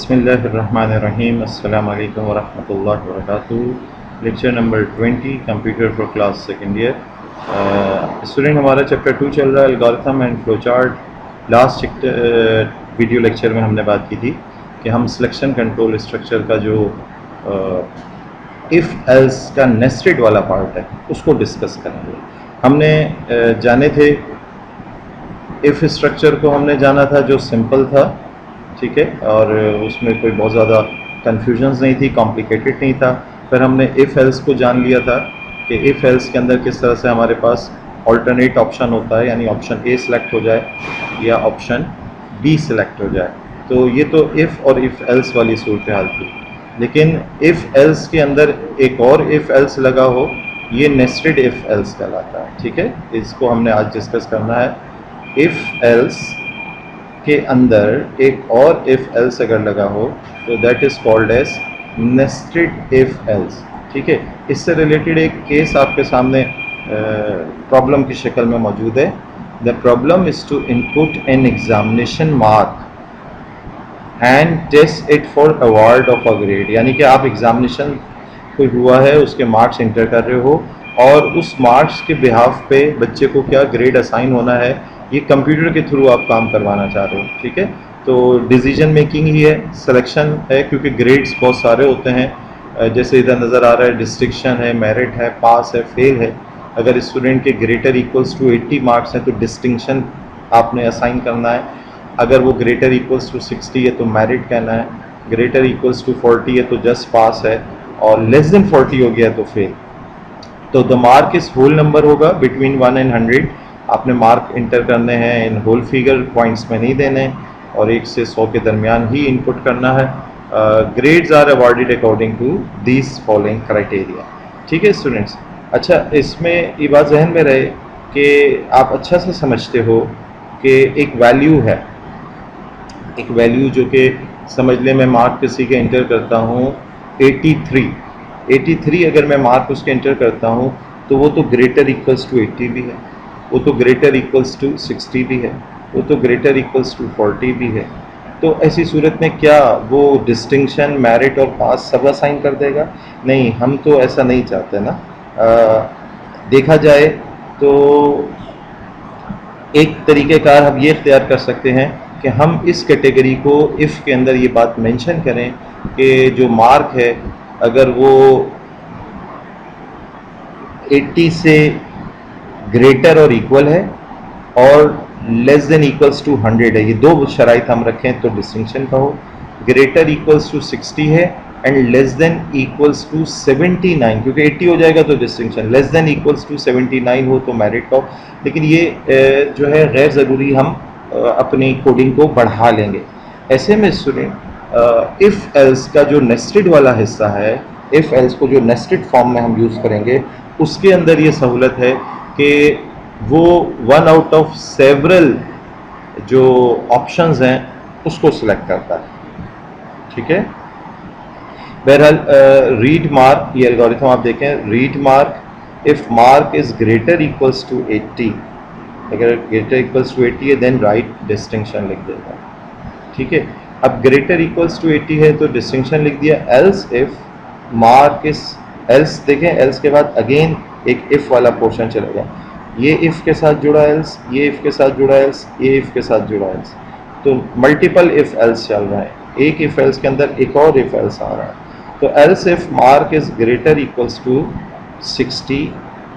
बिस्मिल्लाहिर्रहमानिर्रहीम अस्सलामु अलैकुम वरहमतुल्लाहि वबरकातुहू। Lecture number 20 computer for class second year. Student हमारा चैप्टर 2 चल रहा है algorithm and flowchart. Last video lecture में हमने बात की थी कि हम सिलेक्शन कंट्रोल स्ट्रक्चर का जो इफ़ एल्स का नेस्टेड वाला पार्ट है उसको डिस्कस करेंगे। हमने जाने थे इफ़ स्ट्रक्चर को, हमने जाना था जो सिंपल था, ठीक है, और उसमें कोई बहुत ज़्यादा कन्फ्यूजन्स नहीं थी, कॉम्प्लिकेटेड नहीं था। फिर हमने इफ़ एल्स को जान लिया था कि इफ़ एल्स के अंदर किस तरह से हमारे पास ऑल्टरनेट ऑप्शन होता है, यानी ऑप्शन ए सिलेक्ट हो जाए या ऑप्शन बी सिलेक्ट हो जाए। तो ये तो इफ़ और इफ़ एल्स वाली सूरत हाल थी। लेकिन इफ़ एल्स के अंदर एक और इफ़ एल्स लगा हो, ये नेस्टेड इफ़ एल्स कहलाता है, ठीक है। इसको हमने आज डिस्कस करना है। इफ़ एल्स के अंदर एक और इफ़ एल्स अगर लगा हो तो that is called as nested if else, ठीक है। इससे रिलेटेड एक केस आपके सामने प्रॉब्लम की शक्ल में मौजूद है। The problem is to input an examination mark and test it for award of a grade, यानी कि आप एग्जामिनेशन कोई हुआ है उसके मार्क्स इंटर कर रहे हो और उस मार्क्स के बिहाफ पे बच्चे को क्या ग्रेड असाइन होना है, ये कंप्यूटर के थ्रू आप काम करवाना चाह रहे हो, ठीक है। तो डिसीजन मेकिंग ही है, सिलेक्शन है, क्योंकि ग्रेड्स बहुत सारे होते हैं। जैसे इधर नज़र आ रहा है डिस्टिंक्शन है, मेरिट है, पास है, फेल है। अगर स्टूडेंट के ग्रेटर इक्वल्स टू 80 मार्क्स हैं तो डिस्टिंक्शन आपने असाइन करना है। अगर वो ग्रेटर इक्वल्स टू 60 है तो मेरिट कहना है, ग्रेटर इक्वल्स टू 40 है तो जस्ट पास है, और लेस देन 40 हो गया तो फेल। तो द मार्क इस होल नंबर होगा बिटवीन 1 एंड 100। आपने मार्क इंटर करने हैं इन होल फिगर, पॉइंट्स में नहीं देने, और 1 से 100 के दरमियान ही इनपुट करना है। Grades are awarded according to this following criteria, ठीक है स्टूडेंट्स। अच्छा, इसमें ये बात जहन में रहे कि आप अच्छा से समझते हो कि एक वैल्यू है, एक वैल्यू जो कि समझ लें मैं मार्क किसी के इंटर करता हूँ 83 अगर मैं मार्क उसके इंटर करता हूँ तो वो तो ग्रेटर इक्वल्स टू 80 भी है, वो तो ग्रेटर इक्वल्स टू 60 भी है, वो तो ग्रेटर इक्वल्स टू 40 भी है। तो ऐसी सूरत में क्या वो डिस्टिंक्शन, मेरिट और पास सब असाइन कर देगा? नहीं, हम तो ऐसा नहीं चाहते ना। देखा जाए तो एक तरीक़ेकार हम ये इख्तियार कर सकते हैं कि हम इस कैटेगरी को इफ़ के अंदर ये बात मेंशन करें कि जो मार्क है अगर वो 80 से ग्रेटर और इक्वल है और लेस देन इक्वल्स टू 100 है, ये दो शराइत हम रखें तो डिस्टिंक्शन का हो। ग्रेटर इक्वल्स टू 60 है and less than equals to 79, क्योंकि 80 हो जाएगा तो distinction, less than equals to 79 हो तो मेरिट का हो। लेकिन ये जो है गैर ज़रूरी, हम अपनी कोडिंग को बढ़ा लेंगे। ऐसे में स्टूडेंट इफ़ एल्स का जो नेस्टेड वाला हिस्सा है, इफ़ एल्स को जो नेस्टेड फॉर्म में हम यूज़ करेंगे, उसके अंदर ये सहूलत है कि वो 1 आउट ऑफ सेवरल जो ऑप्शंस हैं उसको सिलेक्ट करता है, ठीक है। बहरहाल रीड मार्क, ये एल्गोरिथम आप देखें, read mark if mark is greater equals to 80, अगर ग्रेटर इक्वल्स टू 80 है देन राइट डिस्टिंक्शन लिख देगा, ठीक है। अब ग्रेटर इक्वल्स टू 80 है तो डिस्टिंक्शन लिख दिया। एल्स इफ़ मार्क इस, एल्स देखें, एल्स के बाद अगेन एक इफ़ वाला पोर्शन चलेगा, ये इफ़ के साथ जुड़ा एल्स, ये इफ़ के साथ जुड़ा एल्स, ये इफ़ के साथ जुड़ा एल्स, तो मल्टीपल इफ़ एल्स चल रहा है। एक इफ़ एल्स के अंदर एक और इफ़ एल्स आ रहा है। तो else if mark is greater equals to 60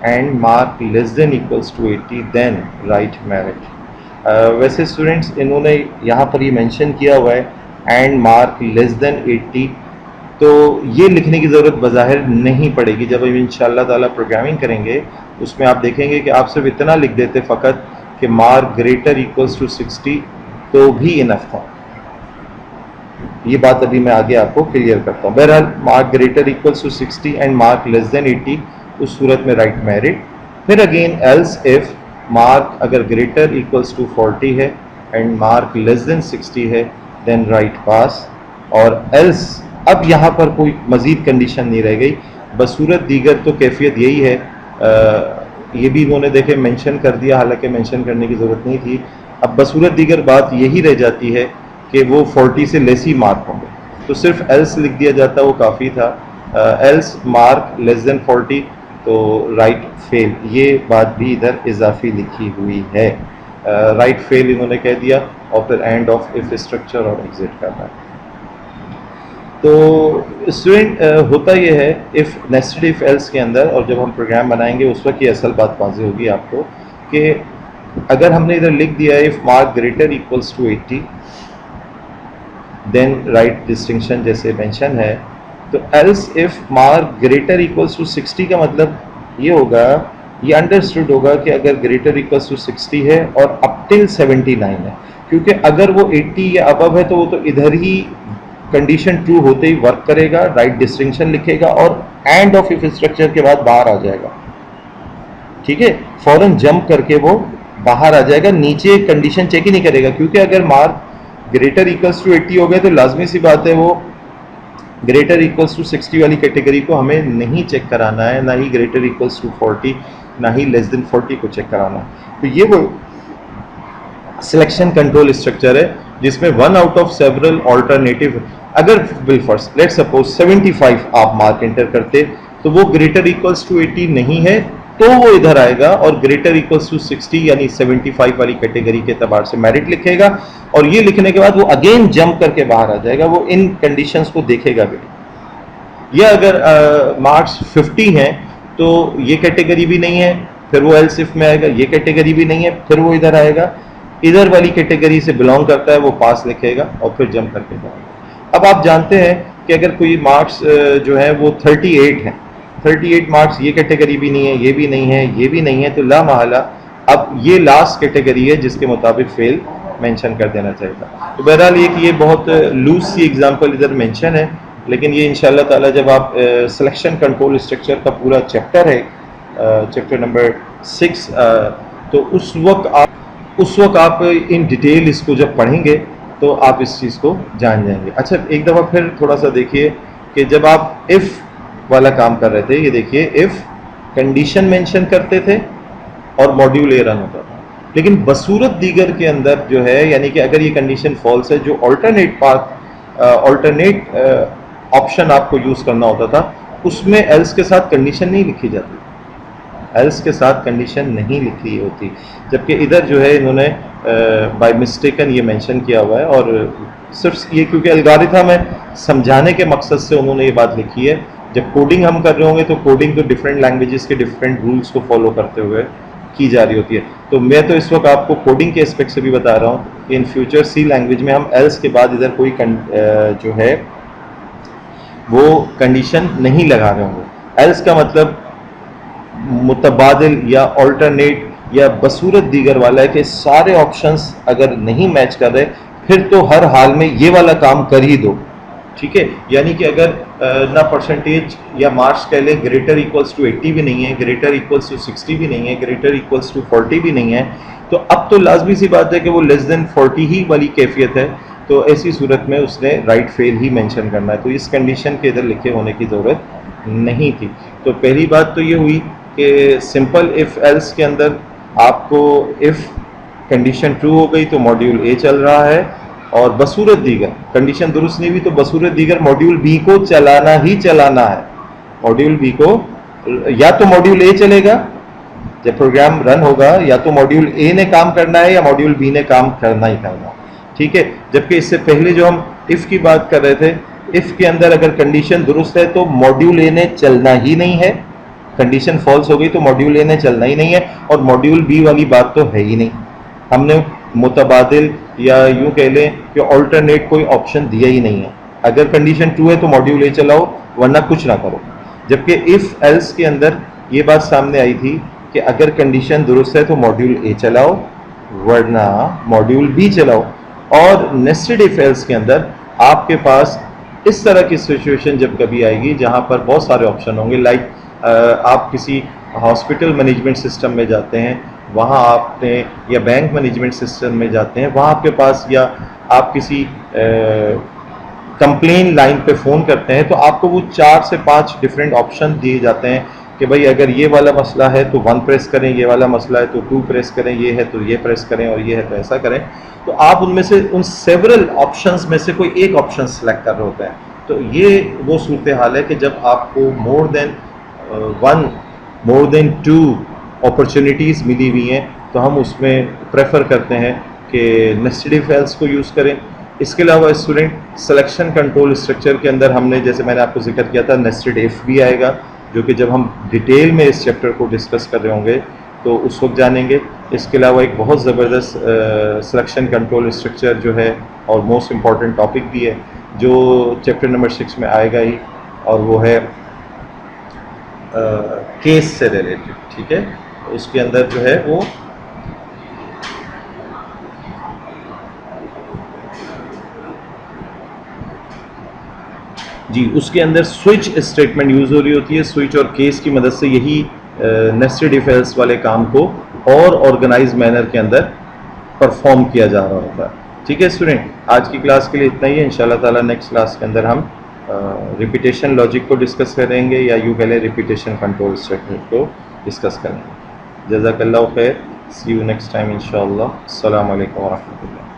and mark less than equals to 80 then write merit. वैसे स्टूडेंट्स इन्होंने यहाँ पर ये मेंशन किया हुआ है एंड मार्क लेस देन 80, तो ये लिखने की ज़रूरत बज़ाहिर नहीं पड़ेगी। जब हम इंशाअल्लाह ताला प्रोग्रामिंग करेंगे उसमें आप देखेंगे कि आप सिर्फ इतना लिख देते फ़कत कि मार्क ग्रेटर इक्वल्स टू 60 तो भी इनफ था। ये बात अभी मैं आगे आपको क्लियर करता हूँ। बहरहाल mark greater equals to 60 and mark less than 80, उस सूरत में राइट मेरिट। फिर अगेन एल्स इफ़ मार्क अगर ग्रेटर इक्वल्स टू 40 है एंड मार्क लेस देन 60 है देन राइट पास। और एल्स अब यहाँ पर कोई मज़ीद कंडीशन नहीं रह गई, बसूरत दीगर तो कैफियत यही है। ये भी उन्होंने देखे मेंशन कर दिया, हालांकि मेंशन करने की ज़रूरत नहीं थी। अब बसूरत दीगर बात यही रह जाती है कि वो 40 से लेस ही मार्क होंगे, तो सिर्फ एल्स लिख दिया जाता, वो काफ़ी था। एल्स मार्क लेस देन 40 तो राइट फेल, ये बात भी इधर इजाफी लिखी हुई है। राइट फेल इन्होंने कह दिया और फिर एंड ऑफ इफ स्ट्रक्चर और एग्जिट करना है। तो स्टूडेंट होता ये है इफ नेस्टेड इफ एल्स के अंदर, और जब हम प्रोग्राम बनाएंगे उस वक्त ये असल बात वाज़ेह होगी आपको कि अगर हमने इधर लिख दिया if mark greater equals to 80 then write distinction जैसे मेंशन है, तो else if mark greater equals to 60 का मतलब ये होगा, ये अंडरस्टूड होगा कि अगर ग्रेटर इक्वल्स टू 60 है और अप टिल 79 है, क्योंकि अगर वो 80 या अबव है तो वो तो इधर ही कंडीशन ट्रू होते ही वर्क करेगा, राइट डिस्टिंक्शन लिखेगा और एंड ऑफ इफ स्ट्रक्चर के बाद बाहर आ जाएगा। ठीक है, फौरन जंप करके वो बाहर आ जाएगा, नीचे कंडीशन चेक ही नहीं करेगा, क्योंकि अगर मार्क ग्रेटर इक्वल्स टू 80 हो गए तो लाजमी सी बात है वो ग्रेटर इक्वल्स टू 60 वाली कैटेगरी को हमें नहीं चेक कराना है, ना ही ग्रेटर इक्वल्स टू 40, ना ही लेस देन 40 को चेक कराना है। तो ये वो सिलेक्शन कंट्रोल स्ट्रक्चर है जिसमें one out of several alternative, अगर बिल फर्स्ट लेट सपोज 75 आप मार्क एंटर करते तो वो ग्रेटर इक्वल्स टू 80 नहीं है तो वो इधर आएगा और ग्रेटर इक्वल्स टू 60 यानी 75 वाली कैटेगरी के एतबार से मेरिट लिखेगा, और ये लिखने के बाद वो अगेन जंप करके बाहर आ जाएगा, वो इन कंडीशंस को देखेगा भी। या अगर मार्क्स 50 हैं तो ये कैटेगरी भी नहीं है, फिर वो एल्स इफ में आएगा, ये कैटेगरी भी नहीं है, फिर वो इधर आएगा, इधर वाली कैटेगरी से बिलोंग करता है वो पास लिखेगा और फिर जंप करके जाएगा। अब आप जानते हैं कि अगर कोई मार्क्स जो है वो 38 है, 38 मार्क्स ये कैटेगरी भी नहीं है, ये भी नहीं है, ये भी नहीं है, तो ला महला अब ये लास्ट कैटेगरी है जिसके मुताबिक फेल मेंशन कर देना चाहिए। तो बहरहाल ये बहुत लूज सी एग्जांपल इधर मेंशन है, लेकिन ये इंशाल्लाह ताला जब आप सिलेक्शन कंट्रोल स्ट्रक्चर का पूरा चैप्टर है, चैप्टर नंबर 6, तो उस वक्त आप इन डिटेल इसको जब पढ़ेंगे तो आप इस चीज़ को जान जाएंगे। अच्छा, एक दफ़ा फिर थोड़ा सा देखिए कि जब आप इफ़ वाला काम कर रहे थे, ये देखिए इफ़ कंडीशन मेंशन करते थे और मॉड्यूल ए रन होता था, लेकिन बसूरत दीगर के अंदर जो है, यानी कि अगर ये कंडीशन फॉल्स है, जो ऑल्टरनेट ऑप्शन आपको यूज़ करना होता था उसमें एल्स के साथ कंडीशन नहीं लिखी जाती, एल्स के साथ कंडीशन नहीं लिखी होती, जबकि इधर जो है इन्होंने बाय मिस्टेकन ये मेंशन किया हुआ है, और सिर्फ ये क्योंकि एल्गोरिथम है समझाने के मकसद से उन्होंने ये बात लिखी है। जब कोडिंग हम कर रहे होंगे तो कोडिंग तो डिफरेंट लैंग्वेजेस के डिफरेंट रूल्स को फॉलो करते हुए की जा रही होती है। तो मैं तो इस वक्त आपको कोडिंग के एस्पेक्ट से भी बता रहा हूँ कि इन फ्यूचर सी लैंग्वेज में हम एल्स के बाद इधर कोई जो है वो कंडीशन नहीं लगा रहे होंगे। एल्स का मतलब मुतबादिल या ऑल्टरनेट या बसूरत दीगर वाला है कि सारे ऑप्शंस अगर नहीं मैच कर रहे फिर तो हर हाल में ये वाला काम कर ही दो। ठीक है, यानी कि अगर ना परसेंटेज या मार्क्स कह लें ग्रेटर इक्वल्स टू 80 भी नहीं है, ग्रेटर इक्वल्स टू 60 भी नहीं है, ग्रेटर इक्वल्स टू 40 भी नहीं है, तो अब तो लाजमी सी बात है कि वो लेस देन 40 ही वाली कैफियत है, तो ऐसी सूरत में उसने राइट फेल ही मेंशन करना है। तो इस कंडीशन के इधर लिखे होने की ज़रूरत नहीं थी। तो पहली बात तो ये हुई कि सिंपल इफ़ एल्स के अंदर आपको इफ़ कंडीशन ट्रू हो गई तो मॉड्यूल ए चल रहा है, और बसूरत दीगर कंडीशन दुरुस्त नहीं हुई तो बसूरत दीगर मॉड्यूल बी को चलाना ही चलाना है। मॉड्यूल बी को या तो मॉड्यूल ए चलेगा जब प्रोग्राम रन होगा, या तो मॉड्यूल ए ने काम करना है या मॉड्यूल बी ने काम करना ही करना। ठीक है, जबकि इससे पहले जो हम इफ़ की बात कर रहे थे, इफ़ के अंदर अगर कंडीशन दुरुस्त है तो मॉड्यूल ए ने चलना ही नहीं है, कंडीशन फॉल्स हो गई तो मॉड्यूल ए ने चलना ही नहीं है, और मॉड्यूल बी वाली बात तो है ही नहीं। हमने मुतबादिल या यूं कह लें कि ऑल्टरनेट कोई ऑप्शन दिया ही नहीं है। अगर कंडीशन ट्रू है तो मॉड्यूल ए चलाओ, वरना कुछ ना करो। जबकि इफ़ एल्स के अंदर ये बात सामने आई थी कि अगर कंडीशन दुरुस्त है तो मॉड्यूल ए चलाओ, वरना मॉड्यूल बी चलाओ। और नेस्टेड इफ एल्स के अंदर आपके पास इस तरह की सिचुएशन जब कभी आएगी जहाँ पर बहुत सारे ऑप्शन होंगे, लाइक आप किसी हॉस्पिटल मैनेजमेंट सिस्टम में जाते हैं, वहाँ आपने, या बैंक मैनेजमेंट सिस्टम में जाते हैं, वहाँ आपके पास, या आप किसी कंप्लेन लाइन पे फ़ोन करते हैं तो आपको वो 4 से 5 डिफरेंट ऑप्शन दिए जाते हैं कि भाई अगर ये वाला मसला है तो 1 प्रेस करें, ये वाला मसला है तो 2 प्रेस करें, ये है तो ये प्रेस करें और ये है तो ऐसा करें। तो आप उनमें से उन सेवरल ऑप्शंस में से कोई एक ऑप्शन सेलेक्ट कर रहे होते हैं। तो ये वो सूरत हाल है कि जब आपको more than 1 more than 2 opportunities मिली हुई हैं तो हम उसमें प्रेफर करते हैं कि नेस्टेड इफ एल्स को यूज़ करें। इसके अलावा स्टूडेंट सिलेक्शन कंट्रोल स्ट्रक्चर के अंदर हमने, जैसे मैंने आपको जिक्र किया था, नेस्टेड इफ भी आएगा, जो कि जब हम डिटेल में इस चैप्टर को डिस्कस कर रहे होंगे तो उस वक्त जानेंगे। इसके अलावा एक बहुत ज़बरदस्त सिलेक्शन कंट्रोल स्ट्रक्चर जो है और मोस्ट इम्पॉर्टेंट टॉपिक भी है जो चैप्टर नंबर 6 में आएगा ही, और वो है केस से रिलेटेड। ठीक है, उसके अंदर जो है वो जी, उसके अंदर स्विच स्टेटमेंट यूज़ हो रही होती है। स्विच और केस की मदद से यही नेस्टेड इफ एल्स वाले काम को और ऑर्गेनाइज मैनर के अंदर परफॉर्म किया जा रहा होता है। ठीक है स्टूडेंट, आज की क्लास के लिए इतना ही है। इंशाल्लाह ताला नेक्स्ट क्लास के अंदर हम रिपीटेशन लॉजिक को डिस्कस करेंगे, या यूँ कह लें रिपीटेशन कंट्रोल स्ट्रक्चर को डिस्कस करेंगे। जज़ाकल्लाहु खैर, सी यू नेक्स्ट टाइम इंशाअल्लाह। अस्सलामु अलैकुम व रहमतुल्लाह।